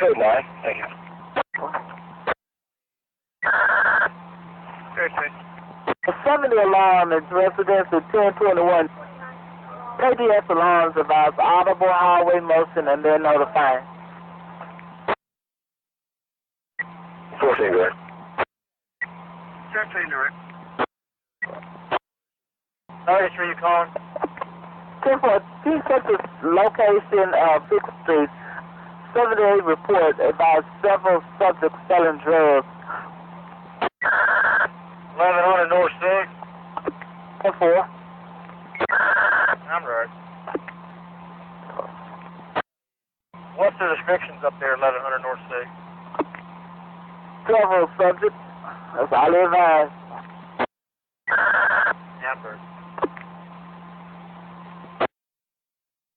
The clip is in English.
Code 9. Thank you. A 70 alarm is residence at 1021. KDS alarms about audible highway motion and they're notifying. 14, go ahead. 13, direct. 33, you calling? 10-4, please check the location of 5th Street. 78 report about several subjects selling drugs. 1100 North 6. 10-4. I'm right. What's the restrictions up there, 1100 North 6? Several subjects. That's all I advise. Yeah, I'm right.